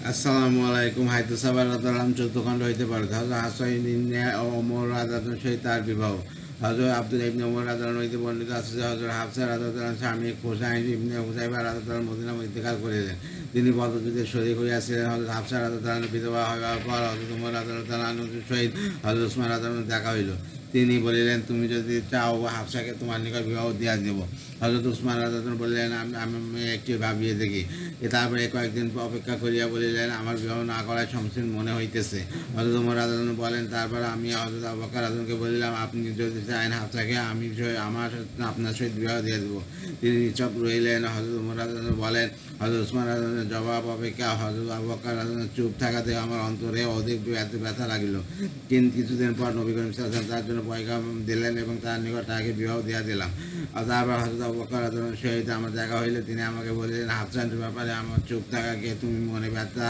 আসসালামু আলাইকুম। হাইতু সাবার রাদালাম 14 খণ্ড হইতে পারে। হযরত হাসান ইবনে ওমর রাদিয়াল্লাহু সহিত তার বিবাহ। হযরত আব্দুল্লাহ ইবনে ওমর রাদিয়াল্লাহু হইতে বর্ণিত আছে যে হযরত হাফসা রাদিয়াল্লাহু স্বামী হুসাইন ইবনে হুযাইফা রাদিয়াল্লাহু মদিনায় ইন্তেকাল করিলেন। তিনি বদরযুদ্ধে শরীক হইয়াছিলেন। হযরত হাফসা রাদিয়াল্লাহু বিধবা হওয়ার পর হযরত ওমর রাদিয়াল্লাহু সহিত হযরত উসমান রাদিয়াল্লাহু দেখা হইল। তিনি বলিলেন, তুমি যদি চাও হাফসাকে তোমার নিকট বিবাহ দিয়া দেব। হযরত উসমান রাদিয়াল্লাহু বলিলেন, আমি একটু ভাবিয়ে দেখি। তারপরে কয়েকদিন অপেক্ষা করিয়া বলিলেন, আমার বিবাহ না করায় সমীচীন মনে হইতেছে। হযরত ওমর রাদিয়াল্লাহু বলেন, তারপর আমি হযরত আবু বকর রাদিয়াল্লাহুকে বলিলাম, আপনি যদি চান হাফসাকে আমি আপনার সহিত বিবাহ দিয়ে দেব। তিনি নিশ্চুপ রহিলেন। হযরত ওমর রাদিয়াল্লাহু বলেন, হযরত উসমান রাদিয়াল্লাহু জবাব অপেক্ষা হযরত আবু বকর রাদিয়াল্লাহু চুপ থাকাতে আমার অন্তরে অধিক ব্যথা লাগিল। কিন্তু কিছুদিন পর নবী করিম সাল্লাল্লাহু আলাইহি ওয়াসাল্লাম তার জন্য পয়গাম দিলেন এবং তার নিকট তাকে বিবাহ দিয়া দিলাম। আর তারপর হযরত আবু বকর রাদিয়াল্লাহু সহিত আমার দেখা হইলে তিনি আমাকে বলিলেন, হাফসার ব্যাপারে আমার চুপ থাকাকে তুমি মনে ব্যথা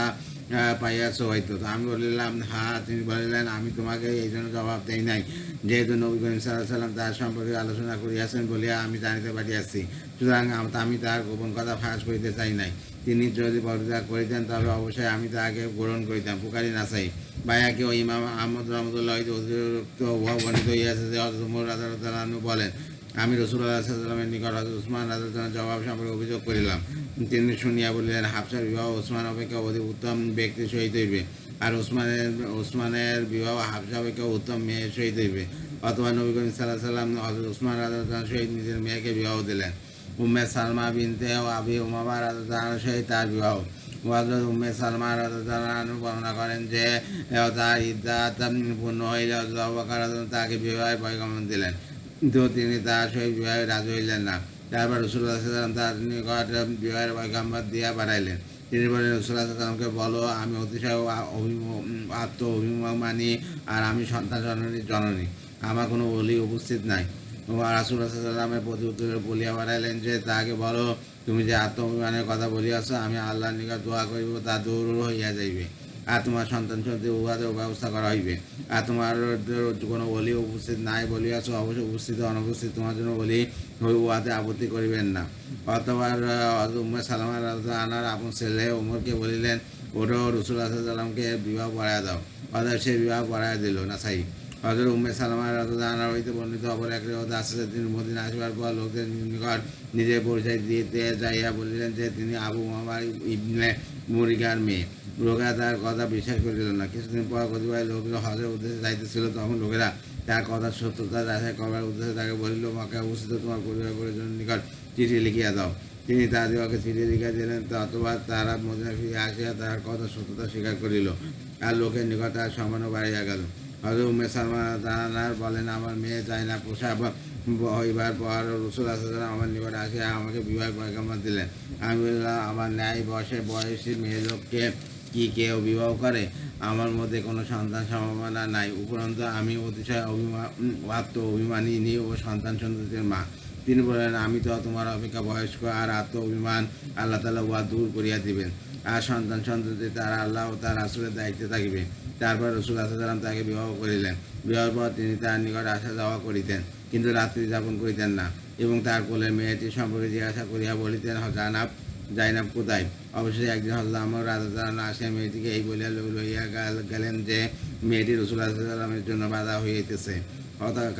পাইয়াছ হয়তো। তো আমি বলিলাম, হ্যাঁ। তিনি বলিলেন, আমি তোমাকে এই জন্য জবাব দেই নাই, যেহেতু নবী করিম সাল্লাল্লাহু আলাইহি ওয়াসাল্লাম তার সম্পর্কে আলোচনা করিয়াছেন বলিয়া আমি জানিতে পারিয়াছি। সুতরাং আমি তার গোপন কথা ফাঁস করিতে চাই নাই। তিনি যদি পরিত্যাগ করিতেন তবে অবশ্যই আমি তাহাকে গ্রহণ করিতাম। বুখারী নাসাই। বায়াকে ও ইমাম আহমদ রহমতুল্লাহ অতিরিক্ত উহা বর্ণিত হইয়াছে যে হযরত ওমর রাদিয়াল্লাহু আনহু বলেন, আমি রাসূলুল্লাহ সাল্লাল্লাহু আলাইহি ওয়াসাল্লামের নিকট হযরত উসমান রাদিয়াল্লাহু আনহুর জবাব সম্পর্কে অভিযোগ করিলাম। তিনি শুনিয়া বলিলেন, হাফসার বিবাহ ওসমান অপেক্ষা অধিক উত্তম ব্যক্তির সহিত হইবে, আর ওসমানের বিবাহ হাফসা অপেক্ষা উত্তম মেয়ের সহিত হইবে। অথবা নবী করিম সাল্লাল্লাহু আলাইহি ওয়াসাল্লাম হযরত উসমান রাদিয়াল্লাহু আনহুর সহিত নিজের মেয়েকে বিবাহ দিলেন। উম্মে সালমা বিনতে আবি উমামা রাদিয়াল্লাহু আনহার সহিত তার বিবাহ। হযরত উম্মে সালমা রাদিয়াল্লাহু আনহা বর্ণনা করেন যে তার ইদ্দাত পূর্ণ হইলে হযরত আবু বকর রাদিয়াল্লাহু আনহু তাকে বিবাহের পয়গাম দিলেন, কিন্তু তিনি তার সহিত বিবাহে রাজি হইলেন না। তারপর রাসূলুল্লাহ সাল্লাল্লাহু আলাইহি ওয়াসাল্লাম তার নিকট বিবাহের পয়গাম দিয়া পাঠাইলেন। তিনি বলেন, রাসূলুল্লাহ সাল্লাল্লাহু আলাইহি ওয়াসাল্লামকে বলো, আমি অতিশয় আত্ম অভিমানী, আর আমি সন্তান জননী, আমার কোনো ওলি উপস্থিত নাই। রাসূলুল্লাহ সাল্লাল্লাহু আলাইহি ওয়াসাল্লামের প্রতি উত্তরে বলিয়া বাড়াইলেন যে, তাকে বলো, তুমি যে আত্মঅভিমানের কথা বলিয়াছ, আমি আল্লাহর নিকট দোয়া করিব তা দূর হইয়া যাইবে, আর তোমার সন্তান সন্ততি উহাদের ব্যবস্থা করা হইবে। আর তোমার কোনো বলি উপস্থিত নাই বলিয়াছ, অবশ্যই উপস্থিত অনুপস্থিত তোমার জন্য বলি উহাতে আপত্তি করিবেন না। অথবা উম্মে সালামা রাদিয়াল্লাহু আনহার আপন ছেলে ওমরকে বলিলেন, ওঠো, রাসূলুল্লাহ সাল্লাল্লাহু আলাইহি ওয়াসাল্লামকে বিবাহ পড়াইয়া দাও। অতএব সে বিবাহ পড়াইয়া দিল। নাসাই। হযরত উম্মে সালামা রাদিয়াল্লাহু আনহা হইতে বর্ণিত অপর এক রিওয়ায়াত আছে যে তিনি মদিনায় আসিবার পর লোকদের নিকট নিজের পরিচয় দিতে যাইয়া বলিলেন যে তিনি আবু উমামা ইবনে মুরিকার মেয়ে। লোকেরা তার কথা বিশ্বাস করিল না। কিছুদিন পর কতিপয় লোক হজের উদ্দেশ্যে যাইতেছিল। তখন লোকেরা তার কথার সত্যতা যাচাই করবার উদ্দেশ্যে তাকে বলিল, মক্কায় অবস্থিত তোমার পরিবার পরিজনের নিকট চিঠি লিখিয়া দাও। তিনি তাহাদিগকে চিঠি লিখিয়া দিলেন, অথবা তারা মদিনায় ফিরে আসিয়া তার কথা সত্যতা স্বীকার করিল, আর লোকের নিকট তার সম্মানও বাড়িয়া গেল। হযরত উম্মে সালমা রাদিয়াল্লাহু বলেন, আমার মেয়ে চায় না প্রসাব হইবার পর রাসূলুল্লাহ সাল্লাল্লাহু আলাইহি ওয়াসাল্লাম আমার নিকট আসিয়া আমাকে বিবাহের পয়গাম দিলেন। আমি বললাম, আমার ন্যায় বয়সী মেয়ে লোককে কি কেউ বিবাহ করে? আমার মধ্যে কোনো সন্তান সম্ভাবনা নাই। উপরন্তু আমি অতিশয় অভিমানী ও সন্তান সন্ততির মা। তিনি বলেন, আমি তো তোমার অপেক্ষা বয়স্ক, আর অভিমান আল্লাহ তাআলা উহা দূর করিয়া দিবেন, আর সন্তান সন্ততি তারা আল্লাহ ও তার রাসূলের দায়িত্বে থাকিবে। তারপর রাসূলুল্লাহ সাল্লাল্লাহু আলাইহি ওয়াসাল্লাম তাকে বিবাহ করিলেন। বিবাহের পর তিনি তার নিকট আসা যাওয়া করিতেন, কিন্তু রাত্রি যাপন করিতেন না, এবং তার কোলের মেয়েটি সম্পর্কে জিজ্ঞাসা করিয়া বলিতেন, জাইনাব কোথায়? অবশ্যই একদিন হযরত আমর রাদিয়াল্লাহু আনহু আসিয়া মেয়েটিকে এই বলিয়া লইয়া গেলেন যে মেয়েটি রাসূলুল্লাহ সাল্লাল্লাহু আলাইহি ওয়াসাল্লামের জন্য বাধা হইতেছে।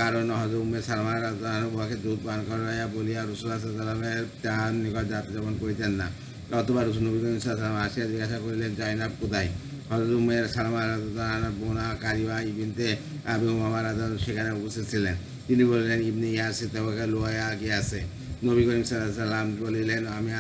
কারণ হযরত উম্মে সালমা রাদিয়াল্লাহু আনহা উহাকে দুধ পান করাইয়া বলিয়া রাসূলুল্লাহ সাল্লাল্লাহু আলাইহি ওয়াসাল্লামের তাহার নিকট যাত্রা যাপন করিতেন না। অথবা নবী করিম সাল্লাল্লাহু আলাইহি ওয়াসাল্লাম আসিয়া জিজ্ঞাসা করিলেন, জাইনাব কোথায়? হযরত উম্মে সালমা রাদিয়াল্লাহু আনহার বোনা কারিবা বিনতে আবি উমামা রাদিয়াল্লাহু আনহা সেখানে উপস্থিত ছিলেন। তিনি বলিলেন, ইবনে ইয়াসির তাওয়াকে লইয়া গিয়াছে। নবী করিম সাল্লাল্লাহু আলাইহি ওয়াসাল্লাম বলিলেন, আমি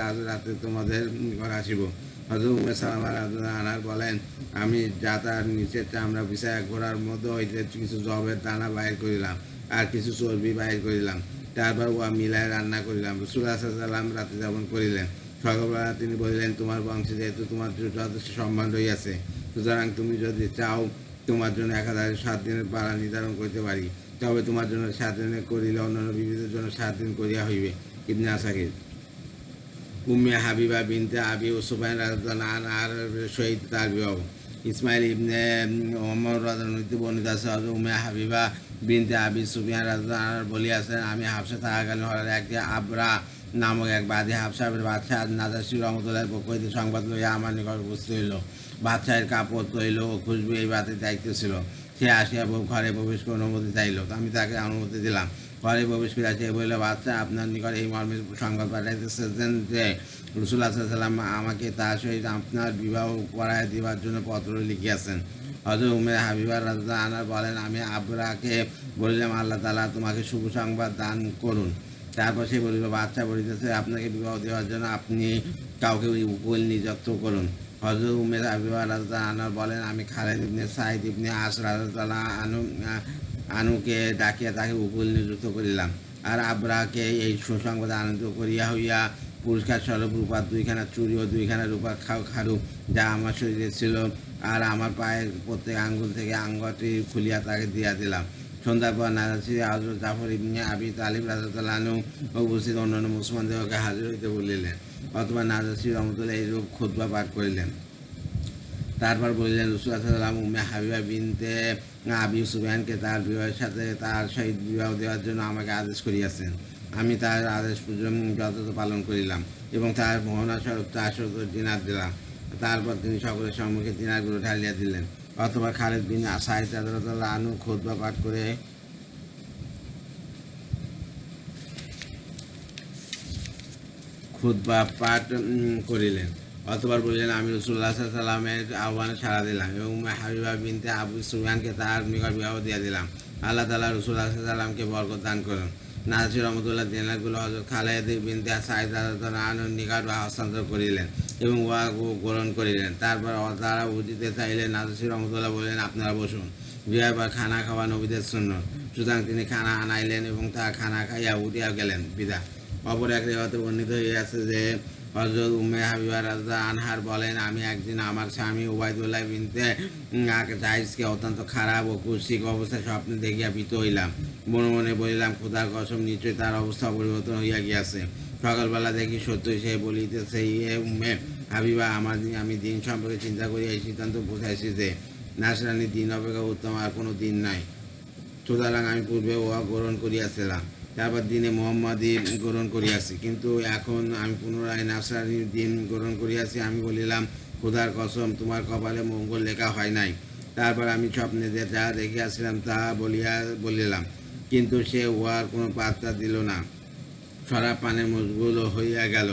আজ রাতে তোমাদের নিকট আসিব। হযরত উম্মে সালামা রাদিয়াল্লাহু আনহা বলেন, আমি যাতার নিচের চামড়া বিছায়া ঘোড়ার মধ্যে হইতে কিছু যবের দানা বাহির করিলাম, আর কিছু চর্বি বাহির করিলাম। তারপর উহা মিলায় রান্না করিলাম। রাসূলুল্লাহ সাল্লাল্লাহু আলাইহি ওয়াসাল্লাম রাত্রি যাপন করিলেন। সকালবেলা তিনি বলিলেন, তোমার বংশে যেহেতু তোমার যথেষ্ট সম্মান রইয়াছে, সুতরাং তুমি যদি চাও তোমার জন্য 1007 দিনের পালা নির্ধারণ করিতে পারি, তবে তোমার জন্য 7 দিনে করিলে অন্যান্য বিবিদের জন্য 7 দিন করিয়া হইবে। ইবনে আসাকির। উম্মে হাবিবা বিনতে আবি সুফিয়ান রাদিয়াল্লাহু আনহার সহিত তার বিবাহ। ইসমাইল ইবনে ওমর রাদিয়াল্লাহু আনহু বর্ণিত আছে, হযরত উম্মে হাবিবা বিনতে আবি সুফিয়ান রাদিয়াল্লাহু আনহা বলিয়াছেন, আমি হাবশা থাকাকালীন হযরত একটি আবরা নামক এক বাদী হাফসাহেবের বাদশাহ নাজাশী রহমতুল্লাহের পক্ষ হইতে সংবাদ লইয়া আমার নিকট উপস্থিত হইল। বাদশাহের কাপড় তৈল ও খুশবু এই বাতির দায়িত্ব ছিল। সে আসিয়া ঘরে প্রবেশ করে অনুমতি চাইল। আমি তাকে অনুমতি দিলাম। ঘরে প্রবেশ করিয়া সে বলিল, বাদশাহ আপনার নিকট এই মর্মে সংবাদ পাঠাইতেছেন যে রাসূলুল্লাহ সাল্লাল্লাহু আলাইহি ওয়াসাল্লাম আমাকে তার সহিত আপনার বিবাহ করাইয়া দিবার জন্য পত্র লিখিয়াছেন। হযরত উম্মে হাবিবা রাদিয়াল্লাহু আনহা বলেন, আমি আবরাকে বলিলাম, আল্লাহ তাআলা তোমাকে শুভ সংবাদ দান করুন। তারপর সে বলিল, বাদশাহ বলিতেছে আপনাকে বিবাহ দেওয়ার জন্য আপনি কাউকে উকিল নিযুক্ত করুন। হযরত উম্মে হাবিবা রাদিয়াল্লাহু আনহা বলেন, আমি খালিদ ইবনে সাঈদ ইবনে আস রাদিয়াল্লাহু আনুকে ডাকিয়া তাকে উকিল নিযুক্ত করিলাম। আর আবরাকে এই সুসংবাদে আনন্দিত করিয়া হইয়া পুরস্কার স্বরূপ রূপার 2খানা চুড়ি ও 2খানা রূপার খাড়ু যা আমার শরীরে ছিল আর আমার পায়ের প্রত্যেক আঙ্গুল থেকে আঙ্গুলটি খুলিয়া তাকে দিয়া দিলাম। সন্ধ্যার পর নাজাশী হযরত জাফর ইবনে আবি তালিব রাদিয়াল্লাহু আনহু উপস্থিত অন্যান্য মুসলমানদেরকে হাজির হইতে বলিলেন। অথবা নাজাশী রহমতুল্লাহ এইরূপ খুতবা পাঠ করিলেন। তারপর বলিলেন, রাসূলুল্লাহ সাল্লাল্লাহু আলাইহি ওয়াসাল্লাম উম্মে হাবিবা বিনতে আবি সুফিয়ানকে তার বিবাহের সাথে তার সহিত বিবাহ দেওয়ার জন্য আমাকে আদেশ করিয়াছেন। আমি তার আদেশ যথাযথ পালন করিলাম এবং তার মোহনা স্বরূপ তার 70 দিনার দিলাম। তারপর তিনি সকলের সম্মুখে দিনারগুলো ঢালিয়া দিলেন। অথবা খালিদ বিন সাঈদ রাদিয়াল্লাহু আনহু খুতবা পাঠ করিলেন। অতঃপর বললেন, আমি রাসূলুল্লাহ সাল্লাল্লাহু আলাইহি ওয়াসাল্লামের আহ্বানে সাড়া দিলাম এবং উম্মে হাবিবা বিনতে আবু সুফিয়ানকে তার নিকট বিবাহ দিয়া দিলাম। আল্লাহ তাআলা রাসূলুল্লাহ সাল্লাল্লাহু আলাইহি ওয়াসাল্লামকে বরকত দান করুন। নাজাশী রহমতুল্লাহ দিনারগুলো হযরত খালিদ বিনতে সাঈদ রাদিয়াল্লাহু আনহুর নিকট হস্তান্তর করিলেন এবং উহা গ্রহণ করিলেন। তারপর তারা উঠিতে চাইলেন। নাজাশী রহমতুল্লাহ বললেন, আপনারা বসুন। বিয়ের পর খানা খাওয়া নবীদের সুন্নত। সুতরাং তিনি খানা আনাইলেন এবং তা খানা খাইয়া উঠিয়া গেলেন। বিদা। অপর এক রিওয়ায়াতে বর্ণিত হইয়াছে যে হযরত উম্মে হাবিবা রাদিয়াল্লাহু আনহা বলেন, আমি একদিন আমার স্বামী উবাইদুল্লাহ বিনতে জায়েজকে অত্যন্ত খারাপ ও কুৎসিত অবস্থায় স্বপ্নে দেখিয়া ভীত হইলাম। মনে মনে বলিলাম, খোদার কসম, নিশ্চয়ই তার অবস্থা পরিবর্তন হইয়া গিয়াছে। সকালবেলা দেখি সত্যই সে বলিতেছে, ইয়ে উম্মে হাবিবা, আমি দিন সম্পর্কে চিন্তা করিয়া এই সিদ্ধান্ত পৌঁছাইছি যে নাসরানি দিন অপেক্ষা উত্তম আর কোনো দিন নাই। সুতরাং আমি পূর্বে উহা গ্রহণ করিয়াছিলাম, তারপর দিনে মোহাম্মদী গ্রহণ করিয়াছি, কিন্তু এখন আমি পুনরায় নাসরানির দিন গ্রহণ করিয়াছি। আমি বলিলাম, খোদার কসম, তোমার কপালে মঙ্গল লেখা হয় নাই। তারপর আমি স্বপ্নে যা দেখিয়াছিলাম তা বলিলাম, কিন্তু সে উহার কোনো পাত্তা দিল না। শরাব পানে মশগুল হইয়া গেল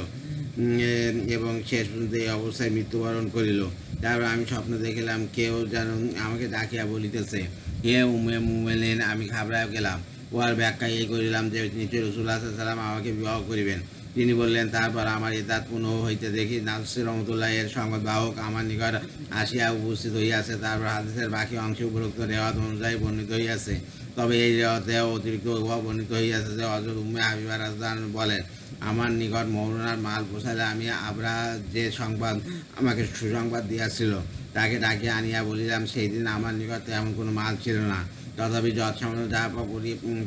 এবং শেষ পর্যন্ত এই অবস্থায় মৃত্যুবরণ করিল। তারপর আমি স্বপ্ন দেখিলাম, কেউ যেন আমাকে ডাকিয়া বলিতেছে, হে উম্মে মুমিনিন। আমি ঘাবড়াইয়া গেলাম। উহার ব্যাখ্যায় এই করিলাম যে নিশ্চয়ই রাসূলুল্লাহ সাল্লাল্লাহু আলাইহি ওয়াসাল্লাম আমাকে বিবাহ করিবেন। তিনি বললেন, তারপর আমার ইদ্দাত পূর্ণ হইতে দেখি নাজাশী রহমতুল্লাহ এর সংবাদবাহক আমার নিকট আসিয়া উপস্থিত হইয়াছে। তারপর হাদিসের বাকি অংশে উপরোক্ত রেওয়াত অনুযায়ী বর্ণিত হইয়াছে। তবে এই রেওয়াতে অতিরিক্ত উহা বর্ণিত হইয়াছে যে হযরত উম্মে হাবিবা রাদিয়াল্লাহু আনহা বলেন, আমার নিকট মওলানার মাল পৌঁছাইলে আমি আবরা যে সংবাদ আমাকে সুসংবাদ দিয়াছিল তাকে ডাকিয়া আনিয়া বলিলাম, সেই দিন আমার নিকট তেমন কোনো মাল ছিল না। তথাপি যৎসামান্য যা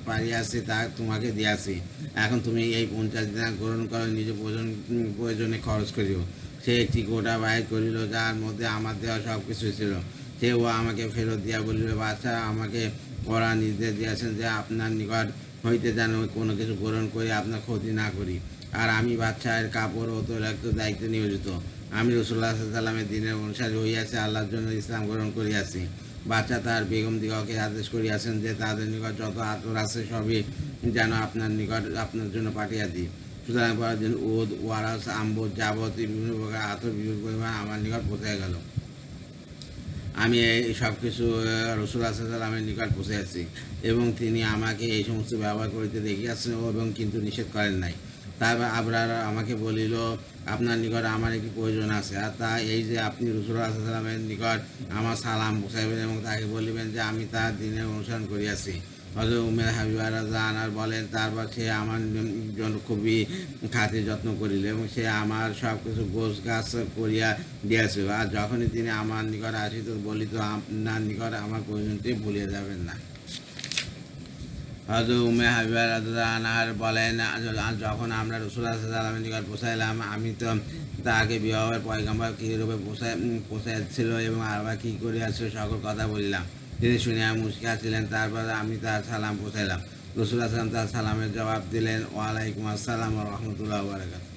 পারিয়াছি তা তোমাকে দিয়াছি। এখন তুমি এই 50 দিনার গ্রহণ করো, নিজ প্রয়োজনে খরচ করিও। সে একটি গোটা বাহির করিল, যার মধ্যে আমার দেওয়া সব কিছু ছিল। সে ও আমাকে ফেরত দিয়া বলিল, বাদশাহ আমাকে কড়া নির্দেশ দিয়েছেন যে আপনার নিকট হইতে যেন কোনো কিছু গ্রহণ করে আপনার ক্ষতি না করি। আর আমি বাদশাহের কাপড় ও তৈলাক্ত দায়িত্বে নিয়োজিত। আমি রাসূলুল্লাহ সাল্লাল্লাহু আলাইহি ওয়াসাল্লামের দিনের অনুসারী হইয়াছি, আল্লাহর জন্য ইসলাম গ্রহণ করিয়াছি। বাদশাহ তার বেগম দিগকে আদেশ করিয়াছেন যে তাদের নিকট যত আতর আছে সবই যেন আপনার নিকট আপনার জন্য পাঠিয়ে দিই। সুতরাং পরের দিন উদ, ওয়ারাস, আম্বর যাবতীয় বিভিন্ন প্রকার আতর বিপুল পরিমাণ আমার নিকট পৌঁছে গেল। আমি এই সব কিছু রাসূলুল্লাহ সাল্লাল্লাহু আলাইহি ওয়াসাল্লামের নিকট পৌঁছেছি এবং তিনি আমাকে এই সমস্ত ব্যবহার করিতে দেখিয়াছেন এবং কিন্তু নিষেধ করেন নাই। তারপর আবরার আমাকে বলিল, আপনার নিকট আমার একটি প্রয়োজন আছে, আর তা এই যে আপনি রাসূলুল্লাহ সাল্লাল্লাহু আলাইহি ওয়াসাল্লামের নিকট আমার সালাম পৌঁছাইবেন এবং তাকে বলিবেন যে আমি তার দিনের অনুসরণ করিয়াছি। হযরত উম্মে হাবিবা রাদিয়াল্লাহু আনহা বলেন, তারপর সে আমার জন্য খুবই খাতির যত্ন করিল এবং সে আমার সব কিছু গোছ গাছ করিয়া দিয়াছিল। আর যখনই তিনি আমার নিকট আসিত বলিত, আপনার নিকট আমার প্রয়োজনটি ভুলিয়া যাবেন না। হযরত উম্মে হাবিবা রাদিয়াল্লাহু আনহা বলেন, যখন আমরা রাসূলুল্লাহ সাল্লাল্লাহু আলাইহি ওয়াসাল্লামের নিকট পৌঁছাইলাম, আমি তো তাহাকে বিবাহের পয়গম্বর কীরূপে পৌঁছাইছিল এবং আরবা কী করিয়াছিল সকল কথা বলিলাম। তিনি শুনিয়া মুচকি হাসিলেন। তারপর আমি তার সালাম পৌঁছাইলাম রসুল আসলাম তার সালামের জবাব দিলেন, ওয়ালাইকুম আসসালাম ওয়া রাহমাতুল্লাহি ওয়া বারাকাতুহু।